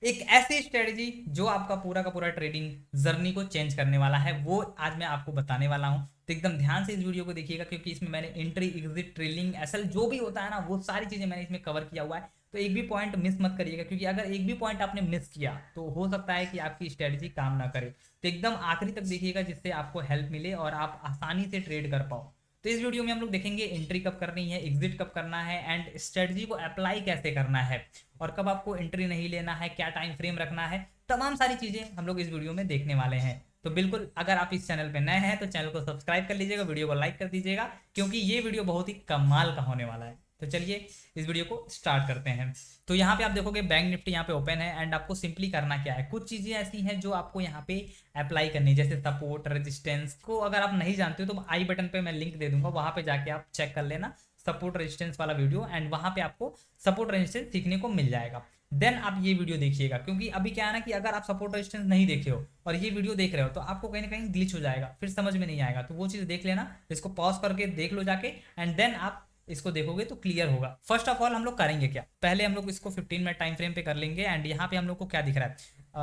एक ऐसी स्ट्रेटजी जो आपका पूरा का पूरा ट्रेडिंग जर्नी को चेंज करने वाला है, वो आज मैं आपको बताने वाला हूं। तो एकदम ध्यान से इस वीडियो को देखिएगा, क्योंकि इसमें मैंने एंट्री, एग्जिट, ट्रेलिंग, एसएल जो भी होता है ना, वो सारी चीजें मैंने इसमें कवर किया हुआ है। तो एक भी पॉइंट मिस मत करिएगा, क्योंकि अगर एक भी पॉइंट आपने मिस किया तो हो सकता है कि आपकी स्ट्रेटजी काम ना करे। तो एकदम आखिरी तक देखिएगा, जिससे आपको हेल्प मिले और आप आसानी से ट्रेड कर पाओ। तो इस वीडियो में हम लोग देखेंगे एंट्री कब करनी है, एग्जिट कब करना है, एंड स्ट्रेटजी को अप्लाई कैसे करना है, और कब आपको एंट्री नहीं लेना है, क्या टाइम फ्रेम रखना है। तमाम सारी चीजें हम लोग इस वीडियो में देखने वाले हैं। तो बिल्कुल, अगर आप इस चैनल पे नए हैं तो चैनल को सब्सक्राइब कर लीजिएगा, वीडियो को लाइक कर दीजिएगा, क्योंकि ये वीडियो बहुत ही कमाल का होने वाला है। तो चलिए इस वीडियो को स्टार्ट करते हैं। तो यहाँ पे आप देखोगे बैंक निफ्टी यहाँ पे ओपन है, एंड आपको सिंपली करना क्या है, कुछ चीजें ऐसी हैं जो आपको यहाँ पे अप्लाई करनी है, जैसे सपोर्ट, रेजिस्टेंस को अगर आप नहीं जानते हो तो आई बटन पे मैं लिंक दे दूंगा, वहां पे जाके आप चेक कर लेना सपोर्ट रेजिस्टेंस वाला वीडियो, एंड वहां पे आपको सपोर्ट रेजिस्टेंस सीखने को मिल जाएगा। देन आप ये वीडियो देखिएगा, क्योंकि अभी क्या है ना कि अगर आप सपोर्ट रेजिस्टेंस नहीं देखे हो और ये वीडियो देख रहे हो तो आपको कहीं ना कहीं ग्लिच हो जाएगा, फिर समझ में नहीं आएगा। तो वो चीज़ देख लेना, इसको पॉज करके देख लो जाके, एंड देन आप इसको देखोगे तो क्लियर होगा। फर्स्ट ऑफ ऑल हम लोग करेंगे क्या, पहले हम लोग इसको 15 मिनट टाइम फ्रेम पे कर लेंगे। एंड यहाँ पे हम लोग को क्या दिख रहा है,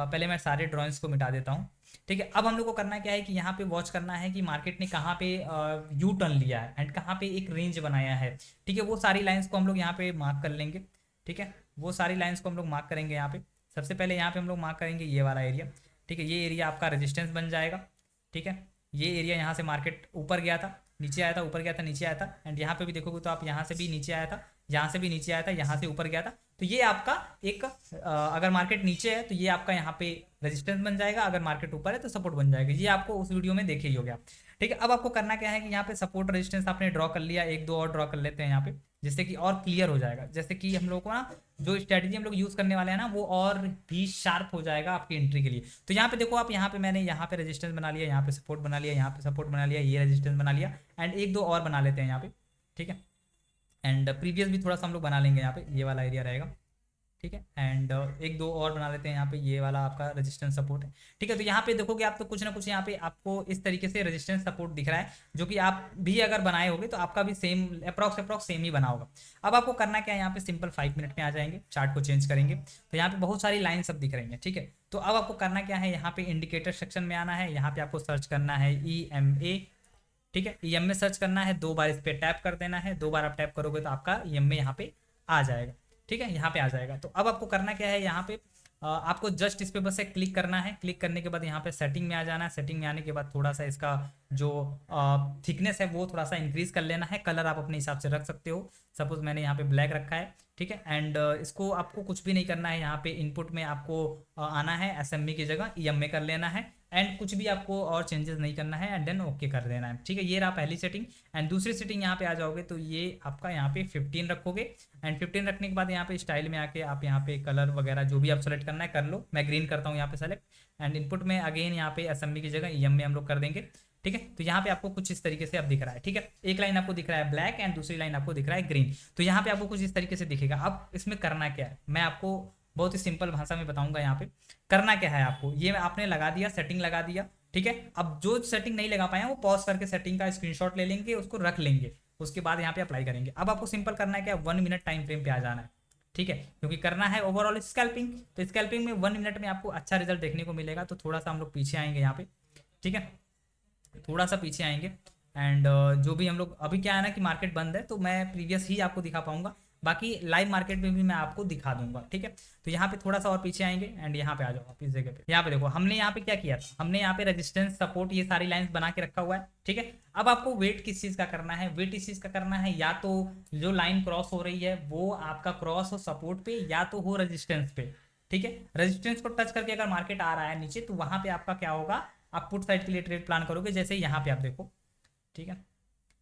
पहले मैं सारे ड्रॉइंग्स को मिटा देता हूँ। ठीक है, अब हम लोग को करना क्या है कि यहाँ पे वॉच करना है कि मार्केट ने कहाँ पे यू टर्न लिया है एंड कहाँ पे एक रेंज बनाया है। ठीक है, वो सारी लाइंस को हम लोग यहाँ पे मार्क कर लेंगे। ठीक है, वो सारी लाइंस को हम लोग मार्क करेंगे यहाँ पे। सबसे पहले यहाँ पे हम लोग मार्क करेंगे ये वाला एरिया। ठीक है, ये एरिया आपका रेजिस्टेंस बन जाएगा। ठीक है, ये एरिया यहाँ से मार्केट ऊपर गया था, नीचे आया था, ऊपर गया था, नीचे आया था, एंड यहाँ पे भी देखोगे तो आप यहाँ से भी नीचे आया था, यहाँ से भी नीचे आया था, यहाँ से ऊपर गया था। तो ये आपका एक अगर मार्केट नीचे है तो ये आपका यहाँ पे रेजिस्टेंस बन जाएगा, अगर मार्केट ऊपर है तो सपोर्ट बन जाएगा। ये आपको उस वीडियो में देखे ही हो गया। ठीक है, अब आपको करना क्या है कि यहाँ पे सपोर्ट रेजिस्टेंस आपने ड्रॉ कर लिया, एक दो और ड्रॉ कर लेते हैं यहाँ पे, जिससे कि और क्लियर हो जाएगा। जैसे कि हम लोग को ना जो स्ट्रेटजी हम लोग यूज करने वाले हैं ना, वो और भी शार्प हो जाएगा आपकी एंट्री के लिए। तो यहाँ पे देखो आप, यहाँ पे मैंने यहाँ पे रेजिस्टेंस बना लिया, यहाँ पे सपोर्ट बना लिया, यहाँ पे सपोर्ट बना लिया, ये रेजिस्टेंस बना लिया, एंड एक दो और बना लेते हैं यहाँ पे। ठीक है, एंड प्रीवियस भी थोड़ा सा हम लोग बना लेंगे, यहाँ पे ये वाला एरिया रहेगा। ठीक है, एंड एक दो और बना लेते हैं यहाँ पे, ये वाला आपका रेजिस्टेंस सपोर्ट है। ठीक है, तो यहाँ पे देखोगे आप तो कुछ ना कुछ यहाँ पे आपको इस तरीके से रेजिस्टेंस सपोर्ट दिख रहा है, जो कि आप भी अगर बनाए होगे तो आपका भी सेम अप्रॉक्स अप्रॉक्स सेम ही बना होगा। अब आपको करना क्या है, यहाँ पे सिंपल 5 मिनट में आ जाएंगे, चार्ट को चेंज करेंगे। तो यहाँ पे बहुत सारी लाइन सब दिख रही है। ठीक है, तो अब आपको करना क्या है, यहाँ पे इंडिकेटर सेक्शन में आना है, यहाँ पे आपको सर्च करना है EMA। ठीक है, EMA सर्च करना है, दो बार इस पर टैप कर देना है, दो बार आप टैप करोगे तो आपका EMA यहाँ पे आ जाएगा। ठीक है, यहाँ पे आ जाएगा। तो अब आपको करना क्या है, यहाँ पे आपको जस्ट इस पे बस एक क्लिक करना है। क्लिक करने के बाद यहाँ पे सेटिंग में आ जाना है। सेटिंग में आने के बाद थोड़ा सा इसका जो थिकनेस है वो थोड़ा सा इंक्रीज कर लेना है। कलर आप अपने हिसाब से रख सकते हो, सपोज मैंने यहाँ पे ब्लैक रखा है। ठीक है, एंड इसको आपको कुछ भी नहीं करना है, यहाँ पे इनपुट में आपको आना है, SME की जगह EMA कर लेना है, एंड कुछ भी आपको और चेंजेस नहीं करना है, एंड देन ओके कर देना है। ठीक है, ये रहा पहली सेटिंग। एंड दूसरी सेटिंग यहाँ पे आ जाओगे तो ये आपका यहाँ पे 15 रखोगे, एंड 15 रखने के बाद यहाँ पे स्टाइल में आके आप यहाँ पे कलर वगैरह जो भी आप सेलेक्ट करना है कर लो। मैं ग्रीन करता हूँ यहाँ पे सेलेक्ट, एंड इनपुट में अगेन यहाँ पे SME की जगह EMA हम लोग कर देंगे। ठीक है, तो यहाँ पे आपको कुछ इस तरीके से अब दिख रहा है। ठीक है, एक लाइन आपको दिख रहा है ब्लैक एंड दूसरी लाइन आपको दिख रहा है ग्रीन। तो यहाँ पे आपको कुछ इस तरीके से दिखेगा। अब इसमें करना क्या है, मैं आपको बहुत ही सिंपल भाषा में बताऊंगा। यहाँ पे करना क्या है, आपको ये आपने लगा दिया, सेटिंग लगा दिया। ठीक है, अब जो सेटिंग नहीं लगा पाए वो पॉज करके सेटिंग का स्क्रीनशॉट ले लेंगे, उसको रख लेंगे, उसके बाद यहाँ पे अप्लाई करेंगे। अब आपको सिंपल करना है क्या, 1 मिनट टाइम फ्रेम पे आ जाना है। ठीक है, क्योंकि करना है ओवरऑल स्कैल्पिंग, तो स्कैल्पिंग में 1 मिनट में आपको अच्छा रिजल्ट देखने को मिलेगा। तो थोड़ा सा हम लोग पीछे आएंगे यहाँ पे। ठीक है, थोड़ा सा पीछे आएंगे, एंड जो भी हम लोग अभी क्या है ना कि मार्केट बंद है तो मैं प्रीवियस ही आपको दिखा पाऊंगा, बाकी लाइव मार्केट में भी मैं आपको दिखा दूंगा। ठीक है, तो यहाँ पे थोड़ा सा और पीछे आएंगे, एंड यहाँ पे आ जाओ आप इस जगह पे। यहाँ पे देखो हमने यहाँ पे क्या किया था, हमने यहाँ पे रेजिस्टेंस सपोर्ट ये सारी लाइंस बना के रखा हुआ है। ठीक है, अब आपको वेट किस चीज का करना है, वेट इस चीज का करना है, या तो जो लाइन क्रॉस हो रही है वो आपका क्रॉस हो सपोर्ट पे, या तो हो रेजिस्टेंस पे। ठीक है, रेजिस्टेंस को टच करके अगर मार्केट आ रहा है नीचे तो वहां पे आपका क्या होगा, आप पुट साइड के लिए ट्रेड प्लान करोगे। जैसे यहाँ पे आप देखो, ठीक है,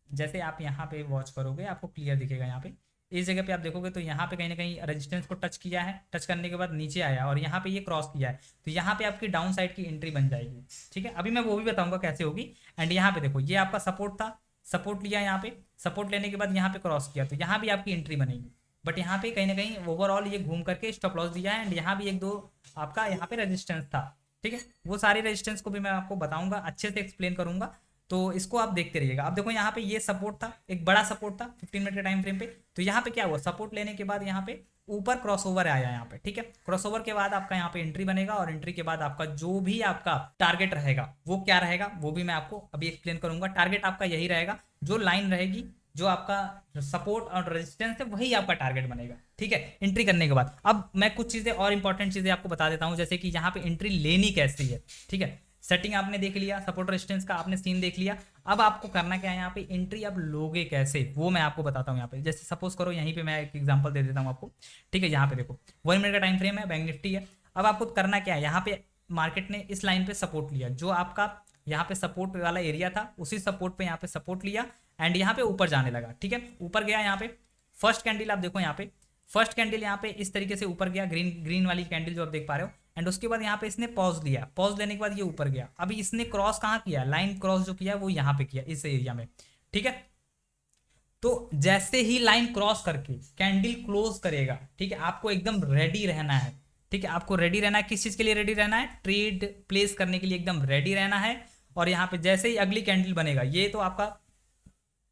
जैसे आप यहाँ पे वॉच करोगे आपको क्लियर दिखेगा। यहाँ पे इस जगह पे आप देखोगे तो यहाँ पे कहीं ना कहीं रेजिस्टेंस को टच किया है, टच करने के बाद नीचे आया और यहाँ पे ये क्रॉस किया है, तो यहाँ पे आपकी डाउन साइड की एंट्री बन जाएगी। ठीक है, अभी मैं वो भी बताऊंगा कैसे होगी। एंड यहाँ पे देखो ये आपका सपोर्ट था, सपोर्ट लिया, यहाँ पे सपोर्ट लेने के बाद यहाँ पे क्रॉस किया, तो यहाँ भी आपकी एंट्री बनेगी। बट यहाँ पे कहीं ना कहीं ओवरऑल ये घूम करके स्टॉप लॉस दिया है, एंड यहाँ भी एक दो आपका यहाँ पे रेजिस्टेंस था। ठीक है, वो सारे रेजिस्टेंस को भी मैं आपको बताऊंगा, अच्छे से एक्सप्लेन करूंगा। तो इसको आप देखते रहिएगा। अब देखो यहाँ पे ये सपोर्ट था, एक बड़ा सपोर्ट था 15 मिनट के टाइम फ्रेम पे। तो यहाँ पे क्या हुआ, सपोर्ट लेने के बाद यहाँ पे ऊपर क्रॉसओवर आया यहाँ पे, ठीक है। क्रॉसओवर के बाद आपका यहाँ पे एंट्री बनेगा, और एंट्री के बाद आपका जो भी आपका टारगेट रहेगा वो क्या रहेगा वो भी मैं आपको अभी एक्सप्लेन करूंगा। टारगेट आपका यही रहेगा, जो लाइन रहेगी, जो आपका सपोर्ट और रेजिस्टेंस है वही आपका टारगेट बनेगा, ठीक है, एंट्री करने के बाद। अब मैं कुछ चीजें और इंपॉर्टेंट चीजें आपको बता देता हूं, जैसे कि यहाँ पे एंट्री लेनी कैसी है, ठीक है। सेटिंग आपने देख लिया, सपोर्ट रेजिस्टेंस का आपने सीन देख लिया। अब आपको करना क्या है, यहाँ पे एंट्री आप लोगे कैसे वो मैं आपको बताता हूँ। यहाँ पे जैसे सपोज करो, यहीं पे मैं एक एग्जांपल दे देता हूँ आपको, ठीक है। यहाँ पे देखो 1 मिनट का टाइम फ्रेम है, बैंक निफ्टी है। अब आपको करना क्या है, यहाँ पे मार्केट ने इस लाइन पे सपोर्ट लिया, जो आपका यहाँ पे सपोर्ट वाला एरिया था, उसी सपोर्ट पे यहाँ पे सपोर्ट लिया, एंड यहाँ पे ऊपर जाने लगा, ठीक है। ऊपर गया यहाँ पे फर्स्ट कैंडल, आप देखो यहाँ पे फर्स्ट कैंडल यहाँ पे इस तरीके से ऊपर गया, ग्रीन ग्रीन वाली कैंडल जो आप देख पा रहे हो। एंड उसके बाद यहाँ पे इसने पॉज लिया, पॉज लेने के बाद ये ऊपर गया। अभी इसने क्रॉस कहाँ किया, लाइन क्रॉस जो किया वो यहाँ पे किया, इस एरिया में, ठीक है। तो जैसे ही लाइन क्रॉस करके कैंडल क्लोज करेगा, ठीक है, आपको एकदम रेडी रहना है, ठीक है। आपको रेडी रहना है, किस चीज के लिए रेडी रहना है, ट्रेड प्लेस करने के लिए एकदम रेडी रहना है। और यहाँ पे जैसे ही अगली कैंडल बनेगा, ये तो आपका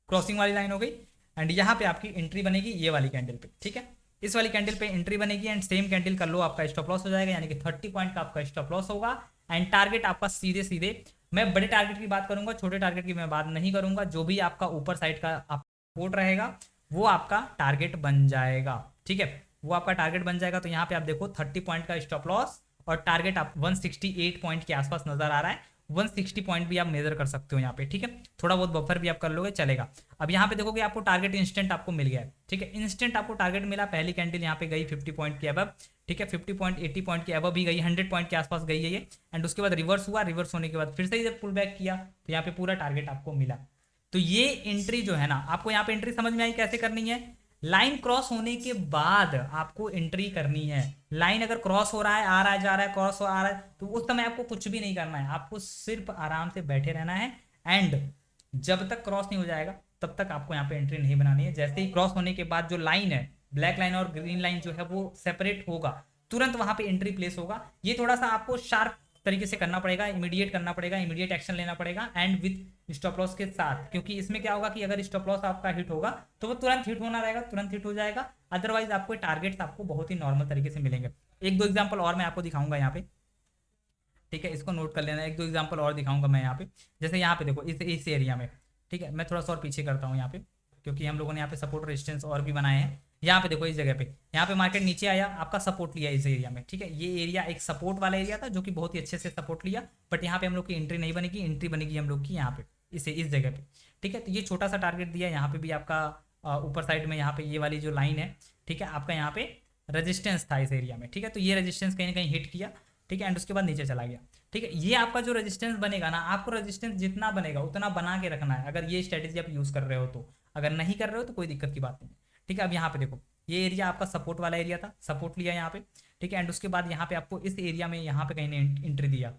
क्रॉसिंग वाली लाइन हो गई, एंड यहाँ पे आपकी एंट्री बनेगी ये वाली कैंडल पे, ठीक है। इस वाली कैंडल पे एंट्री बनेगी, एंड सेम कैंडल का लो आपका स्टॉप लॉस हो जाएगा, यानी कि 30 पॉइंट का आपका स्टॉप लॉस होगा। एंड टारगेट आपका सीधे सीधे, मैं बड़े टारगेट की बात करूंगा, छोटे टारगेट की मैं बात नहीं करूंगा। जो भी आपका ऊपर साइड का सपोर्ट रहेगा वो आपका टारगेट बन जाएगा, ठीक है, वो आपका टारगेट बन जाएगा। तो यहाँ पे आप देखो 30 पॉइंट का स्टॉप लॉस, और टारगेट आप 168 पॉइंट के आसपास नजर आ रहा है। 160 पॉइंट भी आप मेजर कर सकते हो यहाँ पे, ठीक है। थोड़ा बहुत बफर भी आप कर लोगे चलेगा। अब यहाँ पे देखोगे आपको टारगेट इंस्टेंट आपको मिल गया है, ठीक है। इंस्टेंट आपको टारगेट मिला, पहली कैंडल यहाँ पे गई 50 पॉइंट के अबव, ठीक है, 50 पॉइंट 80 पॉइंट के अबव भी गई, 100 पॉइंट के आसपास गई है ये। एंड उसके बाद रिवर्स हुआ, रिवर्स होने के बाद फिर से जब पुल बैक किया तो यहाँ पे पूरा टारगेट आपको मिला। तो ये एंट्री जो है ना, आपको यहाँ पे एंट्री समझ में आई कैसे करनी है। लाइन क्रॉस होने के बाद आपको एंट्री करनी है। लाइन अगर क्रॉस हो रहा है, आ रहा है, जा रहा है, क्रॉस हो आ रहा है, तो उस समय आपको कुछ भी नहीं करना है, आपको सिर्फ आराम से बैठे रहना है। एंड जब तक क्रॉस नहीं हो जाएगा तब तक आपको यहाँ पे एंट्री नहीं बनानी है। जैसे ही क्रॉस होने के बाद जो लाइन है, ब्लैक लाइन और ग्रीन लाइन जो है वो सेपरेट होगा, तुरंत वहां पे एंट्री प्लेस होगा। ये थोड़ा सा आपको शार्प तरीके से करना पड़ेगा, इमीडिएट करना पड़ेगा, इमीडिएट एक्शन लेना पड़ेगा, एंड विद स्टॉप लॉस के साथ। क्योंकि इसमें क्या होगा कि अगर स्टॉप लॉस आपका हिट होगा तो वो तुरंत हिट होना रहेगा, तुरंत हिट हो जाएगा। अदरवाइज आपको टारगेट्स आपको बहुत ही नॉर्मल तरीके से मिलेंगे। एक दो एग्जांपल और मैं आपको दिखाऊंगा यहाँ पे, ठीक है, इसको नोट कर लेना। एक दो एग्जांपल और दिखाऊंगा मैं यहाँ पे, जैसे यहाँ पे देखो इस एरिया में, ठीक है। मैं थोड़ा सा और पीछे करता हूँ यहाँ पे, क्योंकि हम लोगों ने यहाँ पे सपोर्ट रेजिस्टेंस और भी बनाए हैं। यहाँ पे देखो इस जगह पे, यहाँ पे मार्केट नीचे आया, आपका सपोर्ट लिया इस एरिया में, ठीक है। ये एरिया एक सपोर्ट वाला एरिया था जो कि बहुत ही अच्छे से सपोर्ट लिया, बट यहाँ पे हम लोग की एंट्री नहीं बनेगी, एंट्री बनेगी हम लोग की यहाँ पे इस जगह पे, ठीक है। तो ये छोटा सा टारगेट दिया, यहाँ पे भी आपका ऊपर साइड में यहाँ पे ये वाली जो लाइन है, ठीक है, आपका यहाँ पे रेजिस्टेंस था इस एरिया में, ठीक है। तो ये रेजिस्टेंस कहीं ना कहीं हिट किया, ठीक है, एंड उसके बाद नीचे चला गया, ठीक है। ये आपका जो रेजिस्टेंस बनेगा ना, आपको रेजिस्टेंस जितना बनेगा उतना बना के रखना है, अगर ये स्ट्रेटेजी आप यूज कर रहे हो तो। अगर नहीं कर रहे हो तो कोई दिक्कत की बात नहीं, ठीक है। अब यहाँ पे देखो, ये एरिया आपका सपोर्ट वाला एरिया था, सपोर्ट लिया यहाँ पे, ठीक है। एंड उसके बाद यहाँ पे आपको इस एरिया में यहाँ पे कहीं ने एंट्री दिया,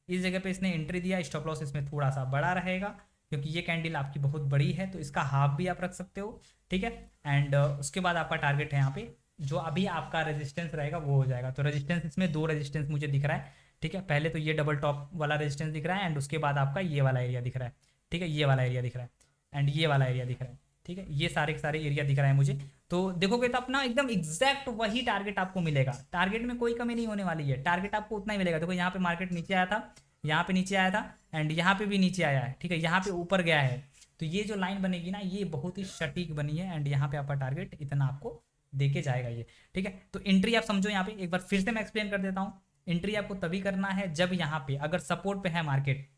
इस जगह पे इसने एंट्री दिया। स्टॉप लॉस इसमें थोड़ा सा बड़ा रहेगा, क्योंकि ये कैंडल आपकी बहुत बड़ी है, तो इसका हाफ भी आप रख सकते हो, ठीक है। एंड उसके बाद आपका टारगेट है यहाँ पे, जो अभी आपका रेजिस्टेंस रहेगा वो हो जाएगा। तो रेजिस्टेंस इसमें दो रेजिस्टेंस मुझे दिख रहा है, ठीक है। पहले तो ये डबल टॉप वाला रेजिस्टेंस दिख रहा है, एंड उसके बाद आपका ये वाला एरिया दिख रहा है, ठीक है, ये वाला एरिया दिख रहा है, एंड ये वाला एरिया दिख रहा है, ठीक है। ये सारे के सारे एरिया दिख रहा है मुझे। तो देखोगे तो अपना एकदम एग्जैक्ट वही टारगेट आपको मिलेगा, टारगेट में कोई कमी नहीं होने वाली है, टारगेट आपको उतना ही मिलेगा। देखो यहाँ पे मार्केट नीचे आया था, यहाँ पे नीचे आया था, एंड यहाँ पे भी नीचे आया है, ठीक है, यहाँ पे ऊपर गया है। तो ये जो लाइन बनेगी ना, ये बहुत ही सटीक बनी है, एंड यहाँ पे आपका टारगेट इतना आपको देके जाएगा ये, ठीक है। तो एंट्री आप समझो यहाँ पे, एक बार फिर से मैं एक्सप्लेन कर देता हूँ। एंट्री आपको तभी करना है जब यहाँ पे अगर सपोर्ट पे है, मार्केट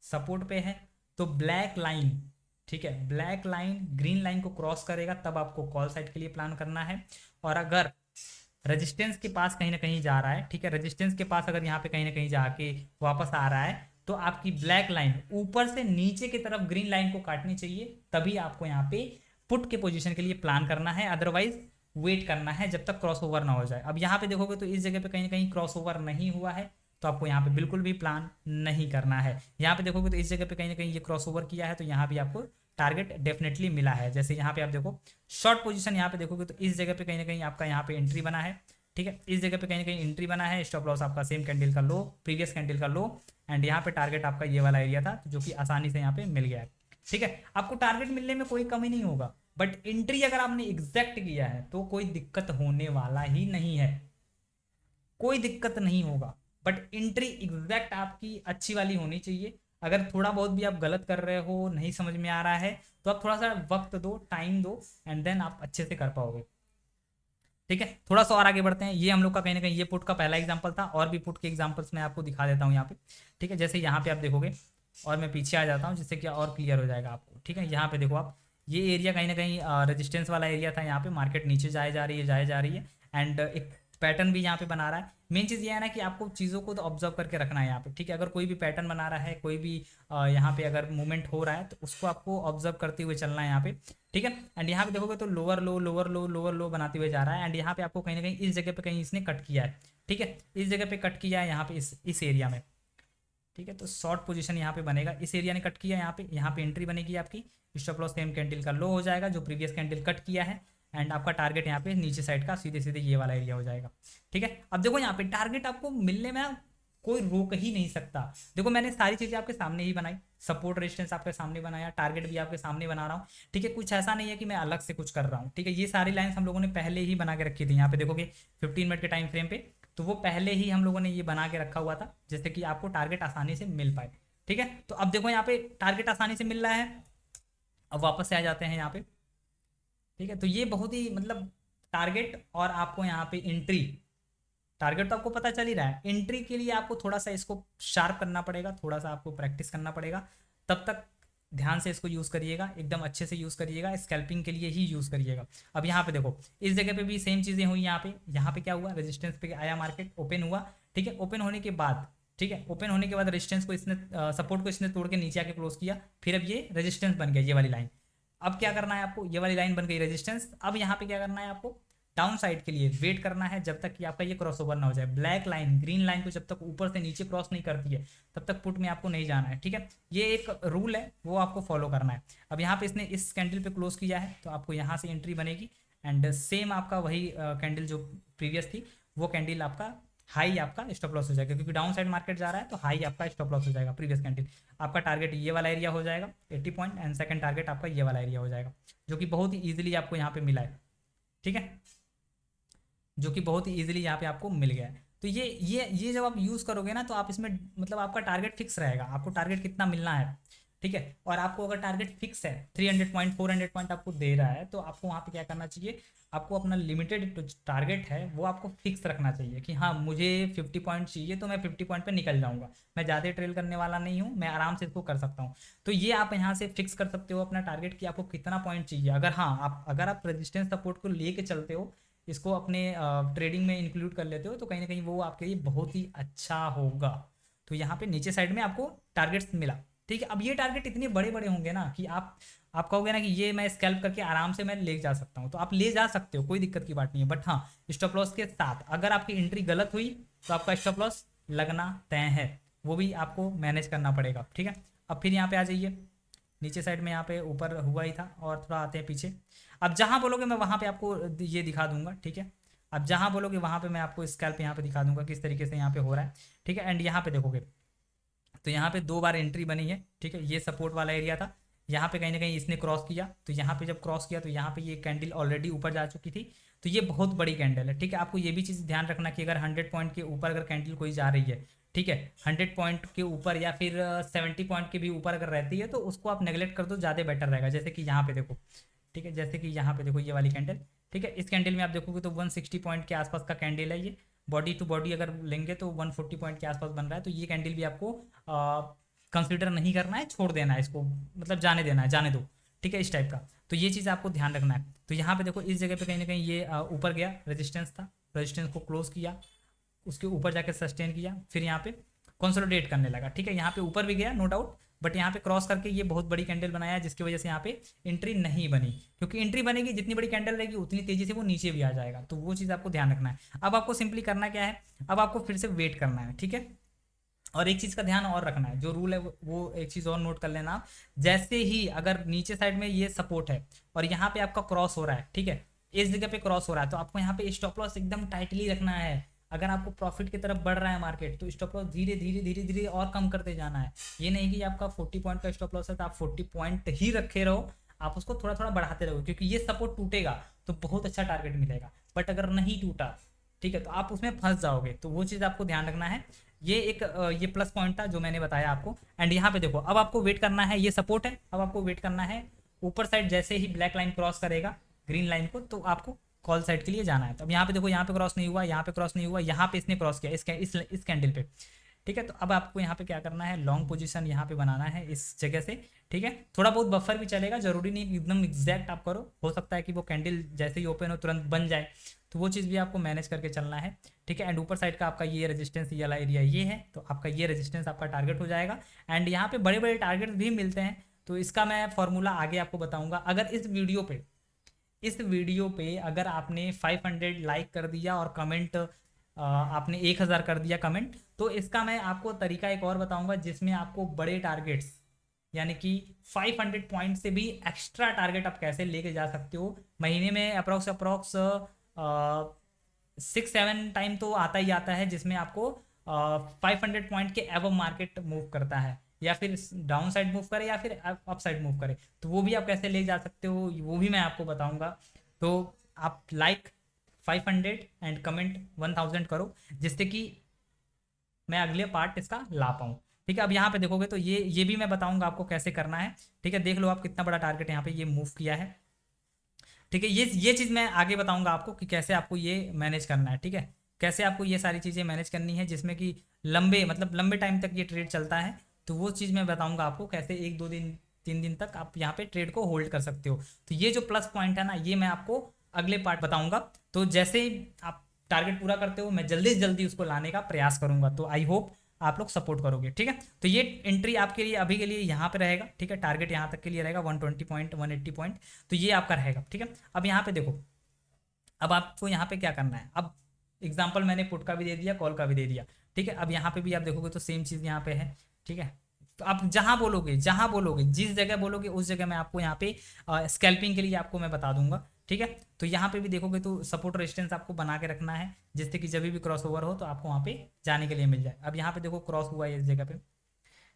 सपोर्ट पे है, तो ब्लैक लाइन, ठीक है, ब्लैक लाइन ग्रीन लाइन को क्रॉस करेगा, तब आपको कॉल साइड के लिए प्लान करना है। और अगर रेजिस्टेंस के पास कहीं ना कहीं जा रहा है, ठीक है, रेजिस्टेंस के पास अगर यहाँ पे कहीं ना कहीं जाके वापस आ रहा है, तो आपकी ब्लैक लाइन ऊपर से नीचे की तरफ ग्रीन लाइन को काटनी चाहिए, तभी आपको यहाँ पे पुट के पोजीशन के लिए प्लान करना है। अदरवाइज वेट करना है जब तक क्रॉस ओवर ना हो जाए। अब यहाँ पे देखोगे तो इस जगह पे कहीं ना कहीं क्रॉस ओवर नहीं हुआ है, तो आपको यहाँ पे बिल्कुल भी प्लान नहीं करना है। यहाँ पे देखोगे तो इस जगह पे कहीं ना कहीं ये क्रॉस ओवर किया है, तो यहाँ भी आपको टारगेट डेफिनेटली मिला है। जैसे यहाँ पे आप देखो शॉर्ट पोजीशन, यहाँ पे देखोगे तो इस जगह पे कहीं ना कहीं आपका यहाँ पे एंट्री बना है, ठीक है, इस जगह पे कहीं ना कहीं एंट्री बना है, स्टॉप लॉस आपका सेम कैंडल का लो, प्रीवियस कैंडल का लो, एंड यहाँ पे टारगेट आपका ये वाला एरिया था जो कि आसानी से यहाँ पे मिल गया है। ठीक है, आपको टारगेट मिलने में कोई कमी नहीं होगा, बट एंट्री अगर आपने एग्जैक्ट किया है तो कोई दिक्कत होने वाला ही नहीं है, कोई दिक्कत नहीं होगा। बट एंट्री एग्जैक्ट आपकी अच्छी वाली होनी चाहिए। अगर थोड़ा बहुत भी आप गलत कर रहे हो, नहीं समझ में आ रहा है, तो आप थोड़ा सा वक्त दो, टाइम दो, एंड देन आप अच्छे से कर पाओगे। ठीक है, थोड़ा सा और आगे बढ़ते हैं। ये हम लोग का कहीं ना कहीं ये पुट का पहला एग्जांपल था, और भी पुट के एग्जांपल्स मैं आपको दिखा देता हूँ यहाँ पे। ठीक है, जैसे यहाँ पे आप देखोगे, और मैं पीछे आ जाता हूँ जिससे कि और क्लियर हो जाएगा आपको। ठीक है, यहाँ पे देखो आप, ये एरिया कहीं ना कहीं रेजिस्टेंस वाला एरिया था, यहाँ पे मार्केट नीचे जाए जा रही है, जाए जा रही है, एंड एक पैटर्न भी यहाँ पे बना रहा है। मेन चीज़ ये है ना कि आपको चीज़ों को तो ऑब्जर्व करके रखना है यहाँ पे। ठीक है, अगर कोई भी पैटर्न बना रहा है, कोई भी यहाँ पे अगर मूवमेंट हो रहा है, तो उसको आपको ऑब्जर्व करते हुए चलना है यहाँ पे। ठीक है, एंड यहाँ पे देखोगे तो लोअर लो लोअर लो लोअर लो बनाते हुए जा रहा है, एंड यहाँ पे आपको कहीं ना कहीं इस जगह पे कहीं इसने कट किया है। ठीक है, इस जगह पे कट किया है यहाँ पे, इस एरिया में। ठीक है, तो शॉर्ट पोजीशन यहाँ पे बनेगा, इस एरिया ने कट किया यहाँ पे एंट्री बनेगी आपकी, स्टॉप लॉस सेम कैंडल का लो हो जाएगा जो प्रीवियस कैंडल कट किया है, एंड आपका टारगेट यहाँ पे नीचे साइड का सीधे सीधे ये वाला एरिया हो जाएगा। ठीक है, अब देखो यहाँ पे टारगेट आपको मिलने में कोई रोक ही नहीं सकता। देखो मैंने सारी चीजें आपके सामने ही बनाई, सपोर्ट रेजिस्टेंस आपके सामने बनाया, टारगेट भी आपके सामने बना रहा हूँ। ठीक है, कुछ ऐसा नहीं है कि मैं अलग से कुछ कर रहा हूँ। ठीक है, ये सारी लाइंस हम लोगों ने पहले ही बना के रखी थी। यहाँ पे देखोगे 15 मिनट के टाइम फ्रेम पे, तो वो पहले ही हम लोगों ने ये बना के रखा हुआ था, जिससे कि आपको टारगेट आसानी से मिल पाए। ठीक है, तो अब देखो यहाँ पे टारगेट आसानी से मिल रहा है। अब वापस से आ जाते हैं यहाँ पे। ठीक है, तो ये बहुत ही मतलब टारगेट और आपको यहाँ पे एंट्री, टारगेट तो आपको पता चल ही रहा है, एंट्री के लिए आपको थोड़ा सा इसको शार्प करना पड़ेगा, थोड़ा सा आपको प्रैक्टिस करना पड़ेगा। तब तक ध्यान से इसको यूज़ करिएगा, एकदम अच्छे से यूज़ करिएगा, स्कैल्पिंग के लिए ही यूज़ करिएगा। अब यहाँ पे देखो, इस जगह पे भी सेम चीज़ें हुई। यहाँ पे क्या हुआ, रेजिस्टेंस पे आया, मार्केट ओपन हुआ। ठीक है, ओपन होने के बाद, ठीक है, ओपन होने के बाद रेजिस्टेंस को इसने सपोर्ट को इसने तोड़ के नीचे आके क्लोज किया, फिर अब ये रेजिस्टेंस बन गया, ये वाली लाइन। अब क्या करना है आपको, ये वाली लाइन बन गई रेजिस्टेंस। अब यहाँ पे क्या करना है आपको, डाउन साइड के लिए वेट करना है जब तक कि आपका ये क्रॉस ओवर ना हो जाए। ब्लैक लाइन, ग्रीन लाइन को जब तक ऊपर से नीचे क्रॉस नहीं करती है, तब तक पुट में आपको नहीं जाना है। ठीक है, ये एक रूल है, वो आपको फॉलो करना है। अब यहाँ पे इसने इस कैंडल पे क्लोज किया है, तो आपको यहाँ से एंट्री बनेगी, एंड सेम आपका वही कैंडल जो प्रीवियस थी, वो कैंडल आपका हाई, आपका स्टॉप लॉस हो जाएगा, क्योंकि डाउन साइड मार्केट जा रहा है, तो हाई आपका स्टॉप लॉस हो जाएगा। प्रीवियस कैंडल आपका टारगेट ये वाला एरिया हो जाएगा 80 पॉइंट, एंड सेकंड टारगेट आपका ये वाला एरिया हो जाएगा, जो कि बहुत ही ईजिली आपको यहाँ पे मिला है। ठीक है, जो कि बहुत ही ईजिली यहाँ पे आपको मिल गया है। तो ये जब आप यूज़ करोगे ना, तो आप इसमें मतलब आपका टारगेट फिक्स रहेगा, आपको टारगेट कितना मिलना है। ठीक है, और आपको अगर टारगेट फिक्स है 300 पॉइंट 400 पॉइंट आपको दे रहा है, तो आपको वहाँ पे क्या करना चाहिए, आपको अपना लिमिटेड टारगेट है वो आपको फिक्स रखना चाहिए कि हाँ मुझे 50 पॉइंट चाहिए, तो मैं 50 पॉइंट पे निकल जाऊंगा, मैं ज़्यादा ट्रेल करने वाला नहीं हूँ, मैं आराम से इसको कर सकता हूँ। तो ये आप यहाँ से फिक्स कर सकते हो अपना टारगेट कि आपको कितना पॉइंट चाहिए। अगर हाँ अगर आप रेजिस्टेंस सपोर्ट को लेके चलते हो, इसको अपने ट्रेडिंग में इंक्लूड कर लेते हो, तो कहीं ना कहीं वो आपके लिए बहुत ही अच्छा होगा। तो यहाँ पे नीचे साइड में आपको टारगेट्स मिला। ठीक है, अब ये टारगेट इतने बड़े बड़े होंगे ना कि आप कहोगे ना कि ये मैं स्कैल्प करके आराम से मैं ले जा सकता हूँ, तो आप ले जा सकते हो, कोई दिक्कत की बात नहीं है। बट हाँ, स्टॉप लॉस के साथ अगर आपकी एंट्री गलत हुई, तो आपका स्टॉप लॉस लगना तय है, वो भी आपको मैनेज करना पड़ेगा। ठीक है, अब फिर यहाँ पे आ जाइए, नीचे साइड में यहाँ पे ऊपर हुआ ही था, और थोड़ा आते हैं पीछे। अब जहाँ बोलोगे मैं वहाँ पे आपको ये दिखा दूंगा। ठीक है, अब जहाँ बोलोगे वहाँ पे मैं आपको स्कैल्प यहाँ पे दिखा दूंगा किस तरीके से यहाँ पे हो रहा है। ठीक है, एंड यहाँ पे देखोगे तो यहाँ पे 2 बार एंट्री बनी है। ठीक है, ये सपोर्ट वाला एरिया था, यहाँ पे कहीं ना कहीं इसने क्रॉस किया, तो यहाँ पे जब क्रॉस किया तो यहाँ पे ये कैंडल ऑलरेडी ऊपर जा चुकी थी, तो ये बहुत बड़ी कैंडल है। ठीक है, आपको ये भी चीज़ ध्यान रखना कि अगर 100 पॉइंट के ऊपर अगर कैंडल कोई जा रही है, ठीक है, 100 पॉइंट के ऊपर या फिर 70 पॉइंट के भी ऊपर अगर रहती है, तो उसको आप नेगलेक्ट कर दो, ज़्यादा बेटर रहेगा। जैसे कि यहाँ पे देखो, ठीक है, जैसे कि यहाँ पे देखो ये वाली कैंडल। ठीक है, इस कैंडल में आप देखोगे तो 160 पॉइंट के आसपास का कैंडल है, ये बॉडी टू बॉडी अगर लेंगे तो 140 पॉइंट के आसपास बन रहा है। तो ये कैंडल भी आपको कंसिडर नहीं करना है, छोड़ देना है इसको, मतलब जाने देना है, जाने दो। ठीक है, इस टाइप का, तो ये चीज़ आपको ध्यान रखना है। तो यहाँ पे देखो इस जगह पे कहीं ना कहीं ये ऊपर गया, रेजिस्टेंस था, रेजिस्टेंस को क्लोज किया, उसके ऊपर जाके सस्टेन किया, फिर यहाँ पे कंसोलिडेट करने लगा। ठीक है, यहाँ पे ऊपर भी गया नो डाउट, बट यहाँ पे क्रॉस करके ये बहुत बड़ी कैंडल बनाया है, जिसकी वजह से यहाँ पे एंट्री नहीं बनी, क्योंकि एंट्री बनेगी जितनी बड़ी कैंडल रहेगी उतनी तेजी से वो नीचे भी आ जाएगा। तो वो चीज़ आपको ध्यान रखना है। अब आपको सिंपली करना क्या है, अब आपको फिर से वेट करना है। ठीक है, और एक चीज़ का ध्यान और रखना है, जो रूल है वो एक चीज़ और नोट कर लेना आप। जैसे ही अगर नीचे साइड में ये सपोर्ट है और यहाँ पे आपका क्रॉस हो रहा है, ठीक है, इस जगह पे क्रॉस हो रहा है तो आपको यहाँ पे स्टॉप लॉस एकदम टाइटली रखना है। अगर आपको प्रॉफिट की तरफ बढ़ रहा है मार्केट तो स्टॉप लॉस धीरे धीरे धीरे धीरे और कम करते जाना है। ये नहीं कि आपका 40 पॉइंट का स्टॉप लॉस है तो आप 40 पॉइंट ही रखे रहो, आप उसको थोड़ा थोड़ा बढ़ाते रहो, क्योंकि ये सपोर्ट टूटेगा तो बहुत अच्छा टारगेट मिलेगा। बट अगर नहीं टूटा, ठीक है, तो आप उसमें फंस जाओगे। तो वो चीज़ आपको ध्यान रखना है। ये एक ये प्लस पॉइंट था जो मैंने बताया आपको। एंड यहाँ पे देखो, अब आपको वेट करना है, ये सपोर्ट है, अब आपको वेट करना है ऊपर साइड जैसे ही ब्लैक लाइन क्रॉस करेगा ग्रीन लाइन को तो आपको कॉल साइड के लिए जाना है। तो अब यहाँ पे देखो, यहाँ पे क्रॉस नहीं हुआ, यहाँ पे क्रॉस नहीं हुआ, यहाँ पे इसने क्रॉस किया इस कैंडल पे, ठीक है। तो अब आपको यहाँ पे क्या करना है, लॉन्ग पोजीशन यहाँ पे बनाना है इस जगह से, ठीक है। थोड़ा बहुत बफर भी चलेगा, जरूरी नहीं एकदम एग्जैक्ट आप करो, हो सकता है कि वो कैंडल जैसे ही ओपन हो तुरंत बन जाए, तो वो चीज़ भी आपको मैनेज करके चलना है, ठीक है। एंड ऊपर साइड का आपका ये रेजिस्टेंस ये वाला एरिया ये है, तो आपका ये रेजिस्टेंस आपका टारगेट हो जाएगा। एंड यहाँ पे बड़े बड़े टारगेट भी मिलते हैं, तो इसका मैं फॉर्मूला आगे आपको बताऊंगा। अगर इस वीडियो पे अगर आपने 500 लाइक कर दिया और कमेंट आपने 1000 कर दिया कमेंट, तो इसका मैं आपको तरीका एक और बताऊंगा जिसमें आपको बड़े टारगेट्स यानी कि 500 पॉइंट से भी एक्स्ट्रा टारगेट आप कैसे लेके जा सकते हो। महीने में अप्रॉक्स 6-7 टाइम तो आता ही आता है जिसमें आपको 500 पॉइंट के एवं मार्केट मूव करता है, या फिर डाउन साइड मूव करे या फिर अप साइड मूव करे, तो वो भी आप कैसे ले जा सकते हो वो भी मैं आपको बताऊंगा। तो आप लाइक 500 एंड कमेंट 1000 करो जिससे कि मैं अगले पार्ट इसका ला पाऊँ, ठीक है। अब यहाँ पे देखोगे तो ये भी मैं बताऊंगा आपको कैसे करना है, ठीक है। देख लो आप कितना बड़ा टारगेट यहाँ पे ये मूव किया है, ठीक है। ये चीज़ मैं आगे बताऊंगा आपको कि कैसे आपको ये मैनेज करना है, ठीक है। कैसे आपको ये सारी चीज़ें मैनेज करनी है जिसमें कि लंबे टाइम तक ये ट्रेड चलता है, तो वो चीज़ मैं बताऊंगा आपको कैसे 1-2 दिन 3 दिन तक आप यहाँ पे ट्रेड को होल्ड कर सकते हो। तो ये जो प्लस पॉइंट है ना, ये मैं आपको अगले पार्ट बताऊंगा। तो जैसे ही आप टारगेट पूरा करते हो मैं जल्दी से जल्दी उसको लाने का प्रयास करूंगा। तो आई होप आप लोग सपोर्ट करोगे, ठीक है। तो ये एंट्री आपके लिए अभी के लिए यहाँ पे रहेगा, ठीक है। टारगेट यहाँ तक के लिए रहेगा 120 पॉइंट 180 पॉइंट, तो ये आपका रहेगा, ठीक है। अब यहाँ पे देखो, अब आपको यहाँ पे क्या करना है। अब एग्जाम्पल मैंने पुट का भी दे दिया, कॉल का भी दे दिया, ठीक है। अब यहाँ पे भी आप देखोगे तो सेम चीज़ यहाँ पे है, ठीक है। तो आप जहाँ बोलोगे जिस जगह बोलोगे उस जगह मैं आपको यहाँ पे स्कैल्पिंग के लिए आपको मैं बता दूंगा, ठीक है। तो यहाँ पे भी देखोगे तो सपोर्ट रेजिस्टेंस आपको बना के रखना है जिससे कि जब भी क्रॉस ओवर हो तो आपको वहाँ पे जाने के लिए मिल जाए। अब यहाँ पे देखो क्रॉस हुआ है इस जगह पे,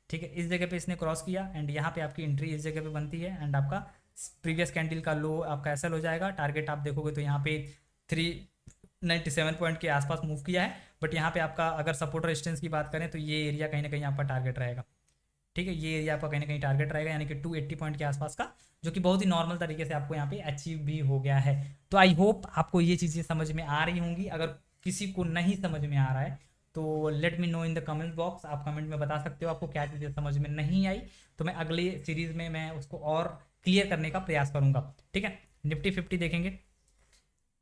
ठीक है। इस जगह पे इसने क्रॉस किया एंड यहाँ पे आपकी एंट्री इस जगह पे बनती है एंड आपका प्रीवियस कैंडल का लो आपका एसएल हो जाएगा। टारगेट आप देखोगे तो यहाँ पे 397 पॉइंट के आसपास मूव किया है, बट यहाँ पे आपका अगर सपोर्ट रेजिस्टेंस की बात करें तो ये एरिया कहीं ना कहीं आपका टारगेट रहेगा, ठीक है। ये एरिया आपका कहीं ना कहीं टारगेट रहेगा यानी कि 280 पॉइंट के आसपास का, जो कि बहुत ही नॉर्मल तरीके से आपको यहाँ पे अचीव भी हो गया है। तो आई होप आपको ये चीज़ें समझ में आ रही होंगी। अगर किसी को नहीं समझ में आ रहा है तो let me know in the comment box, आप कमेंट में बता सकते हो आपको क्या चीज़ें समझ में नहीं आई, तो मैं अगले सीरीज़ में मैं उसको और क्लियर करने का प्रयास करूँगा, ठीक है। निफ्टी 50 देखेंगे,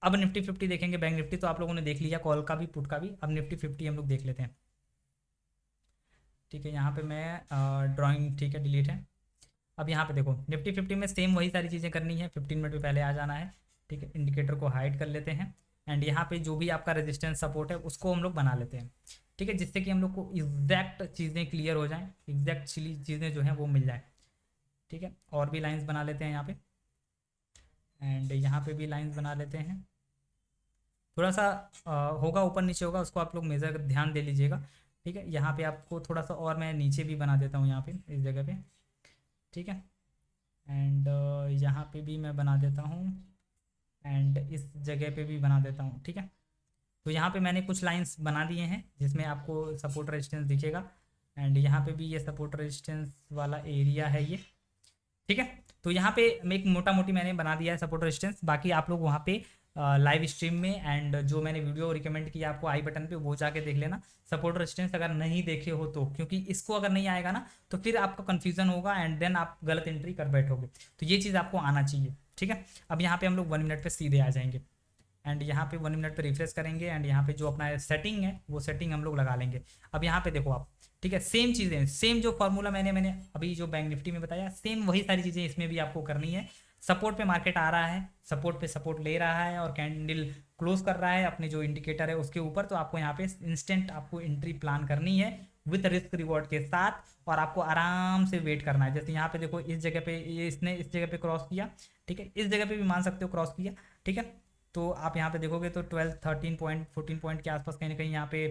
अब निफ्टी 50 देखेंगे। बैंक निफ्टी तो आप लोगों ने देख लिया, कॉल का भी पुट का भी। अब निफ्टी 50 हम लोग देख लेते हैं, ठीक है। यहाँ पे मैं ड्राइंग, ठीक है, डिलीट है। अब यहाँ पे देखो निफ्टी 50 में सेम वही सारी चीज़ें करनी है, 15 मिनट में पहले आ जाना है, ठीक है। इंडिकेटर को हाइड कर लेते हैं एंड यहाँ पे जो भी आपका रेजिस्टेंस सपोर्ट है उसको हम लोग बना लेते हैं, ठीक है, जिससे कि हम लोग को एग्जैक्ट चीज़ें क्लियर हो जाएँ, एग्जैक्ट चीज़ें जो हैं वो मिल जाए, ठीक है। और भी लाइन्स बना लेते हैं यहाँ पे एंड यहाँ पे भी लाइन्स बना लेते हैं। थोड़ा सा होगा ऊपर नीचे होगा, उसको आप लोग मेज़र ध्यान दे लीजिएगा, ठीक है। यहाँ पे आपको थोड़ा सा और मैं नीचे भी बना देता हूँ यहाँ पे इस जगह पे, ठीक है। एंड यहाँ पे भी मैं बना देता हूँ एंड इस जगह पे भी बना देता हूँ, ठीक है। तो यहाँ पे मैंने कुछ लाइंस बना दिए हैं जिसमें आपको सपोर्ट रेजिस्टेंस दिखेगा एंड यहाँ पे भी ये सपोर्ट रेजिस्टेंस वाला एरिया है ये, ठीक है। तो यहाँ पे मैं एक मोटा मोटी मैंने बना दिया है सपोर्ट रेजिस्टेंस। बाकी आप लोग वहाँ पे लाइव स्ट्रीम में एंड जो मैंने वीडियो रिकमेंड किया आपको आई बटन पे वो जाके देख लेना सपोर्ट रेजिस्टेंस अगर नहीं देखे हो तो, क्योंकि इसको अगर नहीं आएगा ना तो फिर आपका कन्फ्यूजन होगा एंड देन आप गलत एंट्री कर बैठोगे। तो ये चीज़ आपको आना चाहिए, ठीक है। अब यहाँ पे हम लोग 1 मिनट पे सीधे आ जाएंगे एंड यहाँ पे 1 मिनट पे रिफ्रेश करेंगे एंड यहाँ पे जो अपना सेटिंग है वो सेटिंग हम लोग लगा लेंगे। अब यहाँ पे देखो आप, ठीक है, सेम चीज़ें, सेम जो फॉर्मूला मैंने अभी जो बैंक निफ्टी में बताया सेम वही सारी चीज़ें इसमें भी आपको करनी है। सपोर्ट पे मार्केट आ रहा है, सपोर्ट पे सपोर्ट ले रहा है और कैंडल क्लोज कर रहा है अपने जो इंडिकेटर है उसके ऊपर, तो आपको यहाँ पे इंस्टेंट आपको एंट्री प्लान करनी है विथ रिस्क रिवॉर्ड के साथ, और आपको आराम से वेट करना है। जैसे यहाँ पे देखो इस जगह पे ये इसने इस जगह पे क्रॉस किया, ठीक है, इस जगह पे भी मान सकते हो क्रॉस किया, ठीक है। तो आप यहाँ पे देखोगे तो 12 13 पॉइंट 14 पॉइंट के आसपास कहीं ना कहीं यहाँ पे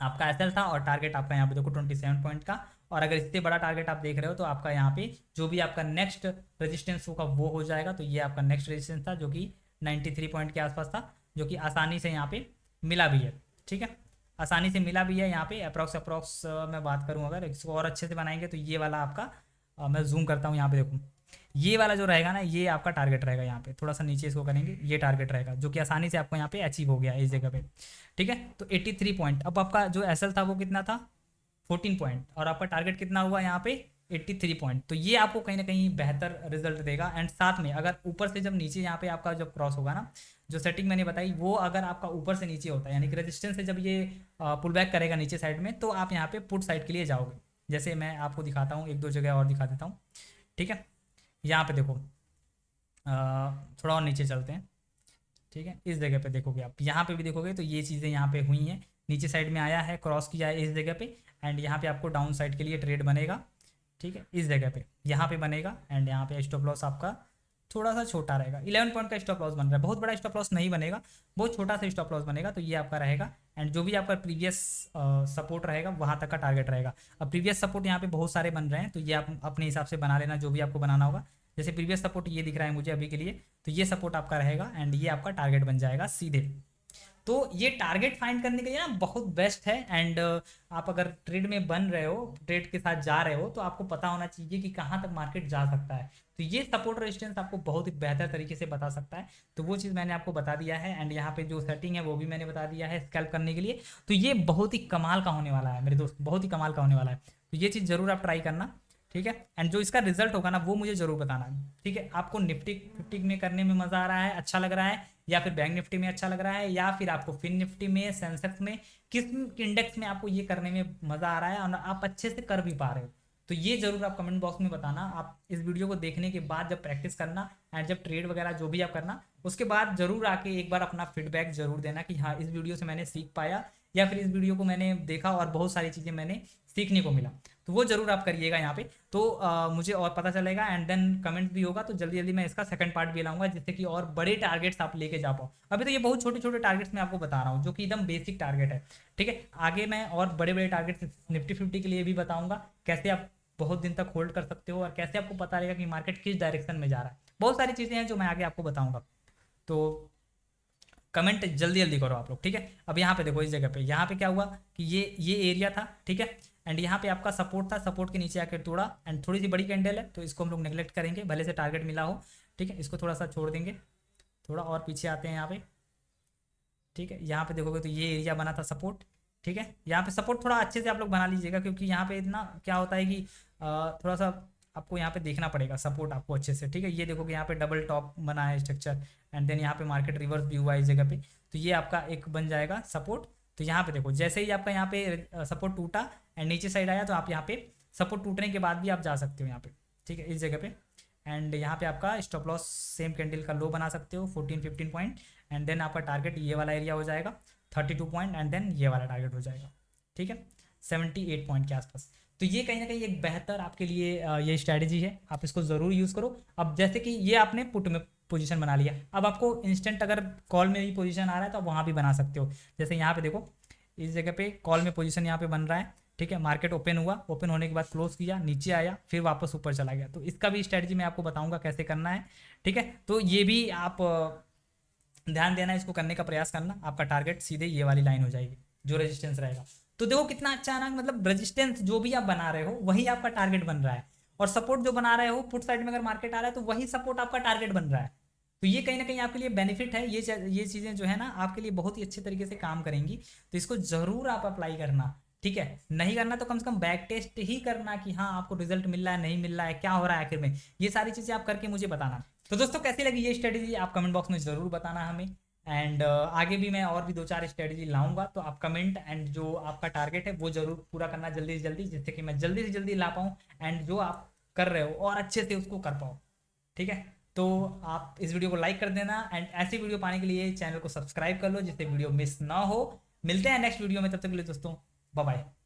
आपका एसएल था, और टारगेट आपका यहाँ पे देखो 27 पॉइंट का। और अगर इससे बड़ा टारगेट आप देख रहे हो तो आपका यहाँ पे जो भी आपका नेक्स्ट रेजिस्टेंस होगा वो हो जाएगा। तो ये आपका नेक्स्ट रेजिस्टेंस था जो कि 93 पॉइंट के आसपास था, जो कि आसानी से यहाँ पे मिला भी है, ठीक है, आसानी से मिला भी है। यहाँ पे अप्रॉक्स मैं बात करूँ अगर इसको और अच्छे से बनाएंगे तो ये वाला आपका मैं जूम करता हूँ, यहाँ पे देखूँ ये वाला जो रहेगा ना ये आपका टारगेट रहेगा। यहाँ पे थोड़ा सा नीचे इसको करेंगे, ये टारगेट रहेगा जो कि आसानी से आपको यहाँ पे अचीव हो गया इस जगह पे, ठीक है। तो 83 पॉइंट, अब आपका जो एसएल था वो कितना था 14 पॉइंट, और आपका टारगेट कितना हुआ यहाँ पे 83 पॉइंट। तो ये आपको कहीं ना कहीं बेहतर रिजल्ट देगा। एंड साथ में अगर ऊपर से जब नीचे यहाँ पे आपका जब क्रॉस होगा ना, जो सेटिंग मैंने बताई वो अगर आपका ऊपर से नीचे होता है यानी कि रेजिस्टेंस से जब ये पुल बैक करेगा नीचे साइड में, तो आप यहाँ पे पुट साइड के लिए जाओगे। जैसे मैं आपको दिखाता हूँ, एक दो जगह और दिखा देता हूँ, ठीक है। यहाँ पे देखो थोड़ा और नीचे चलते हैं, ठीक है। इस जगह पे देखोगे आप, यहाँ पे भी देखोगे तो ये चीज़ें यहाँ पे हुई हैं, नीचे साइड में आया है, क्रॉस किया है इस जगह पे, एंड यहाँ पे आपको डाउन साइड के लिए ट्रेड बनेगा, ठीक है, इस जगह पे यहाँ पे बनेगा। एंड यहाँ पे स्टॉप लॉस आपका थोड़ा सा छोटा रहेगा, 11 पॉइंट का स्टॉप लॉस बन रहा है, बहुत बड़ा स्टॉप लॉस नहीं बनेगा, बहुत छोटा सा स्टॉप लॉस बनेगा। तो ये आपका रहेगा। एंड जो भी आपका प्रीवियस सपोर्ट रहेगा वहाँ तक का टारगेट रहेगा। अब प्रीवियस सपोर्ट यहाँ पे बहुत सारे बन रहे हैं, तो ये आप अपने हिसाब से बना लेना जो भी आपको बनाना होगा। जैसे प्रीवियस सपोर्ट ये दिख रहा है मुझे अभी के लिए, तो ये सपोर्ट आपका रहेगा एंड ये आपका टारगेट बन जाएगा सीधे। तो ये टारगेट फाइंड करने के लिए ना बहुत बेस्ट है। एंड आप अगर ट्रेड में बन रहे हो, ट्रेड के साथ जा रहे हो, तो आपको पता होना चाहिए कि कहाँ तक मार्केट जा सकता है। तो ये सपोर्ट रेजिस्टेंस आपको बहुत ही बेहतर तरीके से बता सकता है। तो वो चीज़ मैंने आपको बता दिया है। एंड यहाँ पे जो सेटिंग है वो भी मैंने बता दिया है स्कैल्प करने के लिए। तो ये बहुत ही कमाल का होने वाला है मेरे दोस्त, बहुत ही कमाल का होने वाला है। तो ये चीज़ ज़रूर आप ट्राई करना, ठीक है। एंड जो इसका रिजल्ट होगा ना वो मुझे जरूर बताना, ठीक है। आपको निफ्टी 50 में करने में मजा आ रहा है, अच्छा लग रहा है, या फिर बैंक निफ्टी में अच्छा लग रहा है, या फिर आपको फिन निफ्टी में, सेंसेक्स में, किस इंडेक्स में आपको ये करने में मजा आ रहा है और आप अच्छे से कर भी पा रहे हो। तो ये जरूर आप कमेंट बॉक्स में बताना। आप इस वीडियो को देखने के बाद जब प्रैक्टिस करना एंड जब ट्रेड वगैरह जो भी आप करना, उसके बाद जरूर आके एक बार अपना फीडबैक जरूर देना कि हाँ इस वीडियो से मैंने सीख पाया, या फिर इस वीडियो को मैंने देखा और बहुत सारी चीज़ें मैंने सीखने को मिला। तो वो जरूर आप करिएगा यहाँ पे, तो मुझे और पता चलेगा। एंड देन कमेंट भी होगा, तो जल्दी जल्दी मैं इसका सेकंड पार्ट भी लाऊंगा जिससे कि और बड़े टारगेट्स आप लेके जा पाओ। अभी तो ये बहुत छोटे छोटे टारगेट्स मैं आपको बता रहा हूँ जो कि एकदम बेसिक टारगेट है, ठीक है। आगे मैं और बड़े बड़े टारगेट्स निफ्टी 50 के लिए भी बताऊंगा, कैसे आप बहुत दिन तक होल्ड कर सकते हो और कैसे आपको पता रहेगा कि मार्केट किस डायरेक्शन में जा रहा है। बहुत सारी चीज़ें हैं जो मैं आगे आपको बताऊंगा। तो कमेंट जल्दी जल्दी करो आप लोग, ठीक है। अब यहाँ पे देखो इस जगह पे, यहाँ पे क्या हुआ कि ये एरिया था, ठीक है। एंड यहाँ पे आपका सपोर्ट था, सपोर्ट के नीचे आकर तोड़ा, एंड थोड़ी सी बड़ी कैंडल है तो इसको हम लोग नेग्लेक्ट करेंगे, भले से टारगेट मिला हो, ठीक है। इसको थोड़ा सा छोड़ देंगे, थोड़ा और पीछे आते हैं यहाँ पे, ठीक है। यहाँ पे देखोगे तो ये एरिया बना था सपोर्ट, ठीक है। यहाँ पे सपोर्ट थोड़ा अच्छे से आप लोग बना लीजिएगा, क्योंकि यहाँ पे इतना क्या होता है कि थोड़ा सा आपको यहाँ पे देखना पड़ेगा सपोर्ट आपको अच्छे से, ठीक है। ये देखो कि यहाँ पे डबल टॉप बना है स्ट्रक्चर, एंड देन यहाँ पे मार्केट रिवर्स भी हुआ है इस जगह पे, तो ये आपका एक बन जाएगा सपोर्ट। तो यहाँ पे देखो जैसे ही आपका यहाँ पे सपोर्ट टूटा एंड नीचे साइड आया, तो आप यहाँ पे सपोर्ट टूटने के बाद भी आप जा सकते हो यहाँ पे, ठीक है, इस जगह पे। एंड यहाँ पे आपका स्टॉप लॉस सेम कैंडल का लो बना सकते हो 14-15 पॉइंट, एंड देन आपका टारगेट ये वाला एरिया हो जाएगा 32 पॉइंट, एंड देन ये वाला टारगेट हो जाएगा, ठीक है, 78 पॉइंट के आसपास। तो ये कहीं ना कहीं एक बेहतर आपके लिए ये स्ट्रैटेजी है, आप इसको ज़रूर यूज़ करो। अब जैसे कि ये आपने पुट में पोजीशन बना लिया, अब आपको इंस्टेंट अगर कॉल में भी पोजीशन आ रहा है तो आप वहाँ भी बना सकते हो। जैसे यहाँ पे देखो इस जगह पे कॉल में पोजीशन यहाँ पे बन रहा है, ठीक है। मार्केट ओपन हुआ, ओपन होने के बाद क्लोज किया, नीचे आया, फिर वापस ऊपर चला गया। तो इसका भी स्ट्रैटेजी मैं आपको बताऊंगा कैसे करना है, ठीक है। तो ये भी आप ध्यान देना, इसको करने का प्रयास करना, आपका टारगेट सीधे ये वाली लाइन हो जाएगी जो रेजिस्टेंस रहेगा। तो देखो कितना अच्छा है ना, मतलब रेजिस्टेंस जो भी आप बना रहे हो वही आपका टारगेट बन रहा है, और सपोर्ट जो बना रहे हो पुट साइड में अगर मार्केट आ रहा है तो वही सपोर्ट आपका टारगेट बन रहा है। तो ये कहीं ना कहीं आपके लिए बेनिफिट है, ये चीज़ें जो है ना आपके लिए बहुत ही अच्छे तरीके से काम करेंगी। तो इसको ज़रूर आप अप्लाई करना, ठीक है। नहीं करना तो कम से कम बैक टेस्ट ही करना कि हाँ आपको रिजल्ट मिल रहा है नहीं मिल रहा है, क्या हो रहा है आखिर में, ये सारी चीज़ें आप करके मुझे बताना। तो दोस्तों कैसी लगी ये स्ट्रेटेजी आप कमेंट बॉक्स में ज़रूर बताना हमें। एंड आगे भी मैं और भी 2-4 स्ट्रेटेजी लाऊंगा, तो आप कमेंट एंड जो आपका टारगेट है वो जरूर पूरा करना जल्दी से जल्दी, जिससे कि मैं जल्दी से जल्दी ला पाऊँ एंड जो आप कर रहे हो और अच्छे से उसको कर पाओ, ठीक है। तो आप इस वीडियो को लाइक कर देना, एंड ऐसी वीडियो पाने के लिए चैनल को सब्सक्राइब कर लो जिससे वीडियो मिस ना हो। मिलते हैं नेक्स्ट वीडियो में, तब तक के लिए दोस्तों बाय बाय।